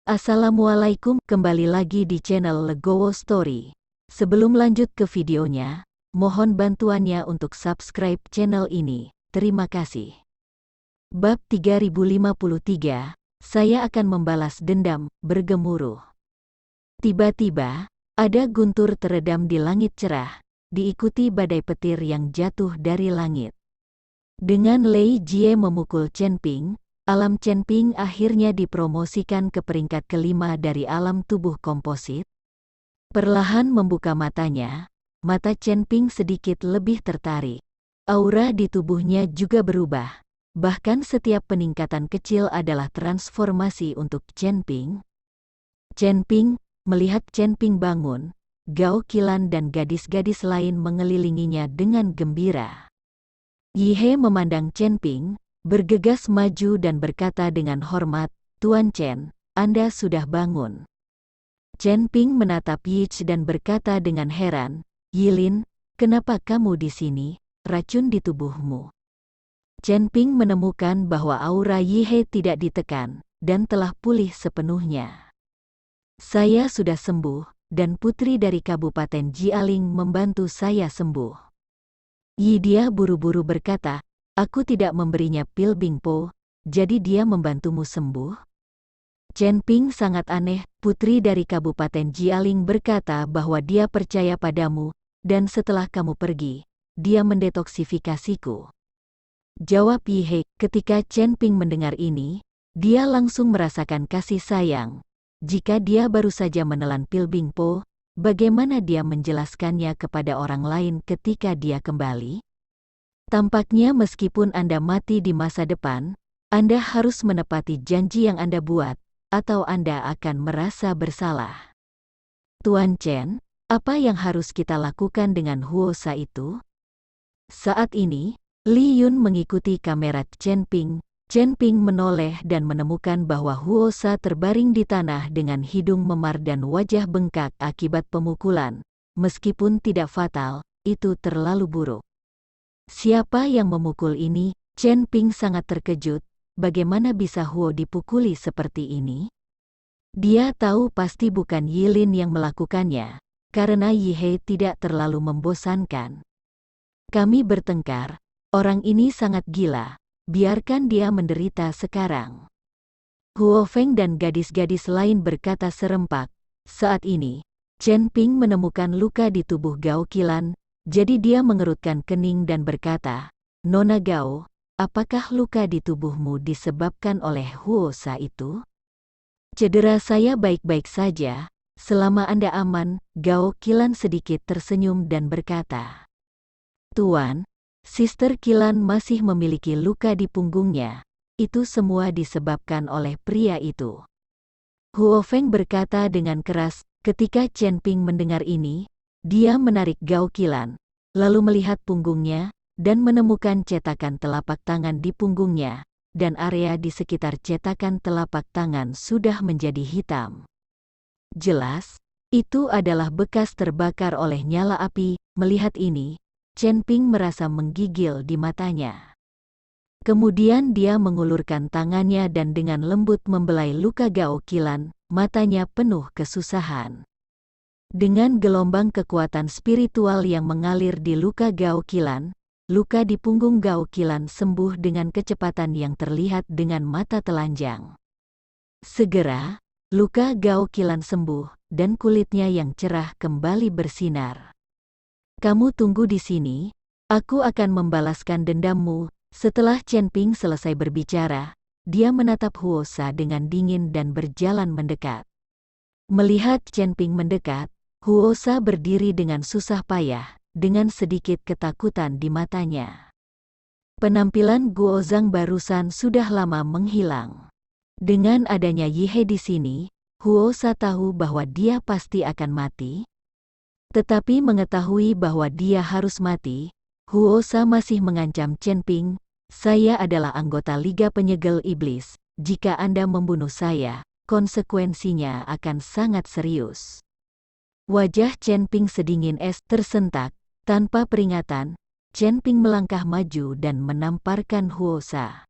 Assalamualaikum, kembali lagi di channel Legowo Story. Sebelum lanjut ke videonya, mohon bantuannya untuk subscribe channel ini. Terima kasih. Bab 3053, saya akan membalas dendam, bergemuruh. Tiba-tiba, ada guntur teredam di langit cerah, diikuti badai petir yang jatuh dari langit. Dengan Lei Jie memukul Chen Ping, alam Chen Ping akhirnya dipromosikan ke peringkat kelima dari alam tubuh komposit. Perlahan membuka matanya, mata Chen Ping sedikit lebih tertarik. Aura di tubuhnya juga berubah. Bahkan setiap peningkatan kecil adalah transformasi untuk Chen Ping. Chen Ping melihat Chen Ping bangun, Gao Qilan dan gadis-gadis lain mengelilinginya dengan gembira. Yihe memandang Chen Ping, bergegas maju dan berkata dengan hormat, "Tuan Chen, Anda sudah bangun." Chen Ping menatap Yich dan berkata dengan heran, "Yilin, kenapa kamu di sini? Racun di tubuhmu." Chen Ping menemukan bahwa aura Yihe tidak ditekan, dan telah pulih sepenuhnya. "Saya sudah sembuh, dan putri dari Kabupaten Jialing membantu saya sembuh." Yidia buru-buru berkata, "Aku tidak memberinya pil Bingpo, jadi dia membantumu sembuh?" Chen Ping sangat aneh, putri dari Kabupaten Jialing berkata bahwa dia percaya padamu, dan setelah kamu pergi, dia mendetoksifikasiku. Jawab Yihe. Ketika Chen Ping mendengar ini, dia langsung merasakan kasih sayang. Jika dia baru saja menelan pil Bingpo, bagaimana dia menjelaskannya kepada orang lain ketika dia kembali? Tampaknya meskipun Anda mati di masa depan, Anda harus menepati janji yang Anda buat, atau Anda akan merasa bersalah. Tuan Chen, apa yang harus kita lakukan dengan Huosa itu? Saat ini, Li Yun mengikuti kamera Chen Ping. Chen Ping menoleh dan menemukan bahwa Huosa terbaring di tanah dengan hidung memar dan wajah bengkak akibat pemukulan. Meskipun tidak fatal, itu terlalu buruk. Siapa yang memukul ini? Chen Ping sangat terkejut. Bagaimana bisa Huo dipukuli seperti ini? Dia tahu pasti bukan Yilin yang melakukannya, karena Yihe tidak terlalu membosankan. Kami bertengkar, orang ini sangat gila, biarkan dia menderita sekarang. Huo Feng dan gadis-gadis lain berkata serempak. Saat ini, Chen Ping menemukan luka di tubuh Gao Qilan. Jadi dia mengerutkan kening dan berkata, "Nona Gao, apakah luka di tubuhmu disebabkan oleh Huosa itu?" "Cedera saya baik-baik saja, selama Anda aman." Gao Qilan sedikit tersenyum dan berkata, "Tuan, Sister Qilan masih memiliki luka di punggungnya. Itu semua disebabkan oleh pria itu." Huo Feng berkata dengan keras. Ketika Chen Ping mendengar ini, dia menarik Gao Qilan, lalu melihat punggungnya, dan menemukan cetakan telapak tangan di punggungnya, dan area di sekitar cetakan telapak tangan sudah menjadi hitam. Jelas, itu adalah bekas terbakar oleh nyala api. Melihat ini, Chen Ping merasa menggigil di matanya. Kemudian dia mengulurkan tangannya dan dengan lembut membelai luka Gao Qilan, matanya penuh kesusahan. Dengan gelombang kekuatan spiritual yang mengalir di luka Gao Qilan, luka di punggung Gao Qilan sembuh dengan kecepatan yang terlihat dengan mata telanjang. Segera, luka Gao Qilan sembuh, dan kulitnya yang cerah kembali bersinar. "Kamu tunggu di sini, aku akan membalaskan dendammu." Setelah Chen Ping selesai berbicara, dia menatap Huosa dengan dingin dan berjalan mendekat. Melihat Chen Ping mendekat, Huosa berdiri dengan susah payah, dengan sedikit ketakutan di matanya. Penampilan Guozhang barusan sudah lama menghilang. Dengan adanya Yihe di sini, Huosa tahu bahwa dia pasti akan mati. Tetapi mengetahui bahwa dia harus mati, Huosa masih mengancam Chen Ping, "Saya adalah anggota Liga Penyegel Iblis. Jika Anda membunuh saya, konsekuensinya akan sangat serius." Wajah Chen Ping sedingin es tersentak. Tanpa peringatan, Chen Ping melangkah maju dan menamparkan Huosa.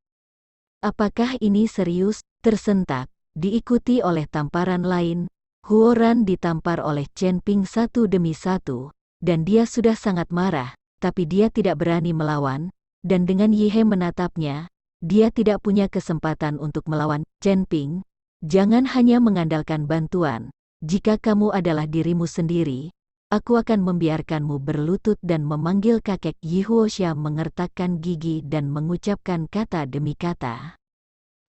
"Apakah ini serius?" Tersentak. diikuti oleh tamparan lain. Huoran ditampar oleh Chen Ping satu demi satu, dan dia sudah sangat marah, tapi dia tidak berani melawan, dan dengan Yihe menatapnya, dia tidak punya kesempatan untuk melawan. Chen Ping, jangan hanya mengandalkan bantuan. Jika kamu adalah dirimu sendiri, aku akan membiarkanmu berlutut dan memanggil kakek. Yi Huoxia mengertakkan gigi dan mengucapkan kata demi kata.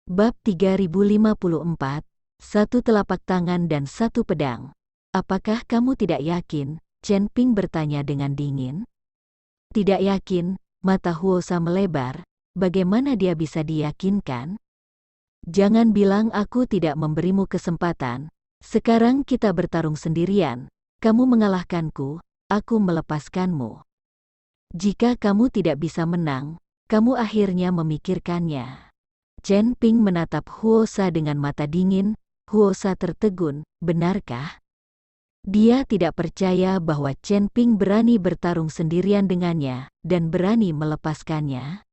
Bab 3054, satu telapak tangan dan satu pedang. Apakah kamu tidak yakin? Chen Ping bertanya dengan dingin. Tidak yakin, mata Huosa melebar. Bagaimana dia bisa diyakinkan? Jangan bilang aku tidak memberimu kesempatan. Sekarang kita bertarung sendirian. Kamu mengalahkanku, aku melepaskanmu. Jika kamu tidak bisa menang, kamu akhirnya memikirkannya. Chen Ping menatap Huosa dengan mata dingin. Huosa tertegun, benarkah? Dia tidak percaya bahwa Chen Ping berani bertarung sendirian dengannya, dan berani melepaskannya.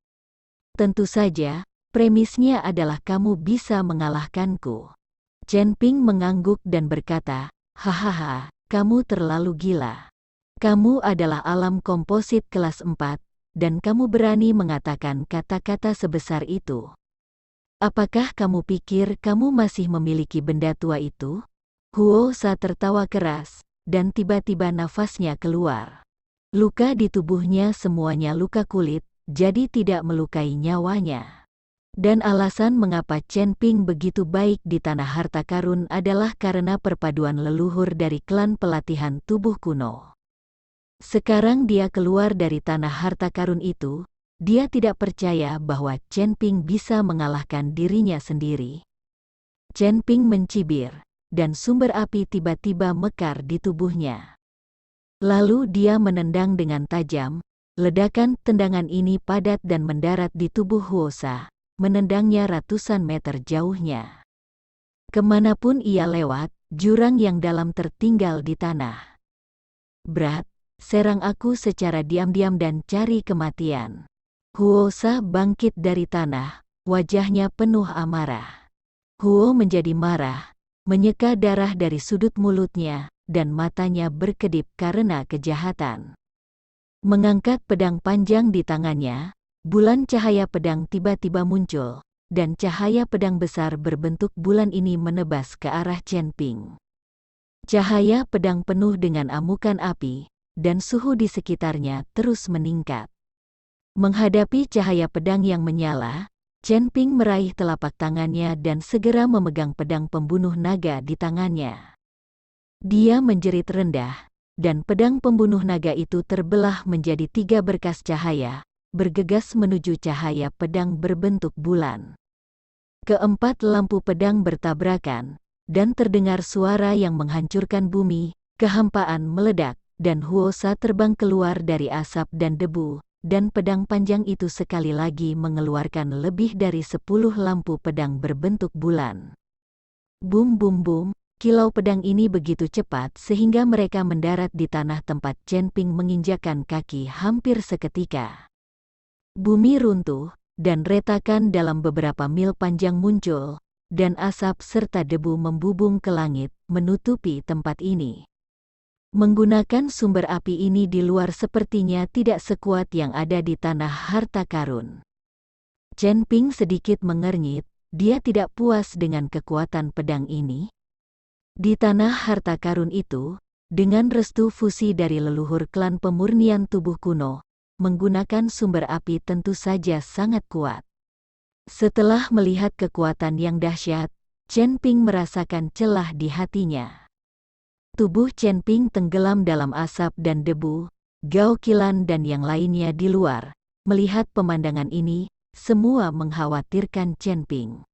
Tentu saja, premisnya adalah kamu bisa mengalahkanku. Chen Ping mengangguk dan berkata, hahaha, kamu terlalu gila. Kamu adalah alam komposit kelas 4, dan kamu berani mengatakan kata-kata sebesar itu. Apakah kamu pikir kamu masih memiliki benda tua itu? Huosa tertawa keras, dan tiba-tiba nafasnya keluar. Luka di tubuhnya semuanya luka kulit, jadi tidak melukai nyawanya. Dan alasan mengapa Chen Ping begitu baik di tanah harta karun adalah karena perpaduan leluhur dari klan pelatihan tubuh kuno. Sekarang dia keluar dari tanah harta karun itu, dia tidak percaya bahwa Chen Ping bisa mengalahkan dirinya sendiri. Chen Ping mencibir, dan sumber api tiba-tiba mekar di tubuhnya. Lalu dia menendang dengan tajam. Ledakan tendangan ini padat dan mendarat di tubuh Huosa, menendangnya ratusan meter jauhnya. Kemanapun ia lewat, jurang yang dalam tertinggal di tanah. Berat, serang aku secara diam-diam dan cari kematian. Huosa bangkit dari tanah, wajahnya penuh amarah. Huo menjadi marah, menyeka darah dari sudut mulutnya, dan matanya berkedip karena kejahatan. Mengangkat pedang panjang di tangannya, bulan cahaya pedang tiba-tiba muncul, dan cahaya pedang besar berbentuk bulan ini menebas ke arah Chen Ping. Cahaya pedang penuh dengan amukan api, dan suhu di sekitarnya terus meningkat. Menghadapi cahaya pedang yang menyala, Chen Ping meraih telapak tangannya dan segera memegang pedang pembunuh naga di tangannya. Dia menjerit rendah, dan pedang pembunuh naga itu terbelah menjadi 3 berkas cahaya, bergegas menuju cahaya pedang berbentuk bulan. Keempat lampu pedang bertabrakan, dan terdengar suara yang menghancurkan bumi, kehampaan meledak, dan Huosa terbang keluar dari asap dan debu. Dan pedang panjang itu sekali lagi mengeluarkan lebih dari 10 lampu pedang berbentuk bulan. Bum bum bum, kilau pedang ini begitu cepat sehingga mereka mendarat di tanah tempat Chen Ping menginjakkan kaki hampir seketika. Bumi runtuh, dan retakan dalam beberapa mil panjang muncul, dan asap serta debu membubung ke langit, menutupi tempat ini. Menggunakan sumber api ini di luar sepertinya tidak sekuat yang ada di tanah harta karun. Chen Ping sedikit mengernyit, dia tidak puas dengan kekuatan pedang ini. Di tanah harta karun itu, dengan restu fusi dari leluhur klan pemurnian tubuh kuno, menggunakan sumber api tentu saja sangat kuat. Setelah melihat kekuatan yang dahsyat, Chen Ping merasakan celah di hatinya. Tubuh Chen Ping tenggelam dalam asap dan debu, Gao Qilan dan yang lainnya di luar. Melihat pemandangan ini, semua mengkhawatirkan Chen Ping.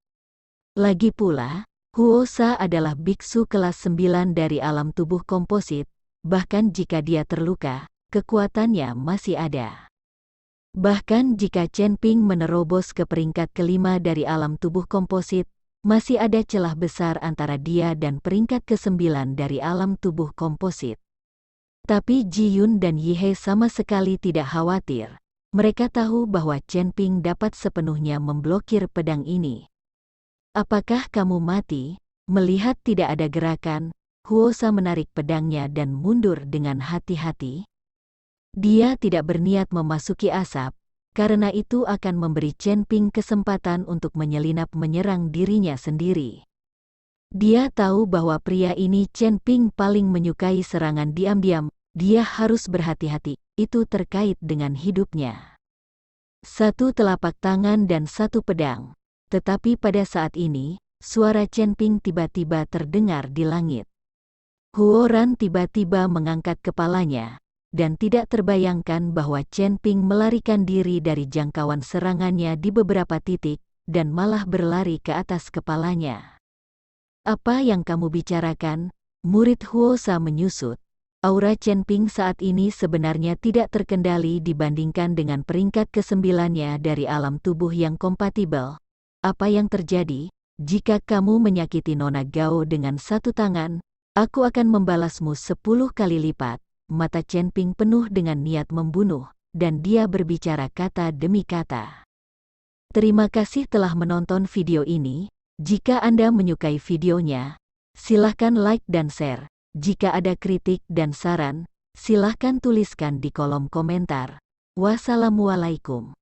Lagi pula, Huosa adalah biksu kelas 9 dari alam tubuh komposit, bahkan jika dia terluka, kekuatannya masih ada. Bahkan jika Chen Ping menerobos ke peringkat kelima dari alam tubuh komposit, masih ada celah besar antara dia dan peringkat ke-9 dari alam tubuh komposit. Tapi Ji Yun dan Yihe sama sekali tidak khawatir. Mereka tahu bahwa Chen Ping dapat sepenuhnya memblokir pedang ini. Apakah kamu mati? Melihat tidak ada gerakan, Huosa menarik pedangnya dan mundur dengan hati-hati. Dia tidak berniat memasuki asap, karena itu akan memberi Chen Ping kesempatan untuk menyelinap menyerang dirinya sendiri. Dia tahu bahwa pria ini Chen Ping paling menyukai serangan diam-diam. Dia harus berhati-hati, itu terkait dengan hidupnya. Satu telapak tangan dan satu pedang. Tetapi pada saat ini, suara Chen Ping tiba-tiba terdengar di langit. Huoran tiba-tiba mengangkat kepalanya, dan tidak terbayangkan bahwa Chen Ping melarikan diri dari jangkauan serangannya di beberapa titik, dan malah berlari ke atas kepalanya. Apa yang kamu bicarakan? Murid Huosa menyusut. Aura Chen Ping saat ini sebenarnya tidak terkendali dibandingkan dengan peringkat ke-9-nya dari alam tubuh yang kompatibel. Apa yang terjadi? Jika kamu menyakiti Nona Gao dengan satu tangan, aku akan membalasmu 10 kali lipat. Mata Chen Ping penuh dengan niat membunuh, dan dia berbicara kata demi kata. Terima kasih telah menonton video ini. Jika Anda menyukai videonya, silahkan like dan share. Jika ada kritik dan saran, silahkan tuliskan di kolom komentar. Wassalamualaikum.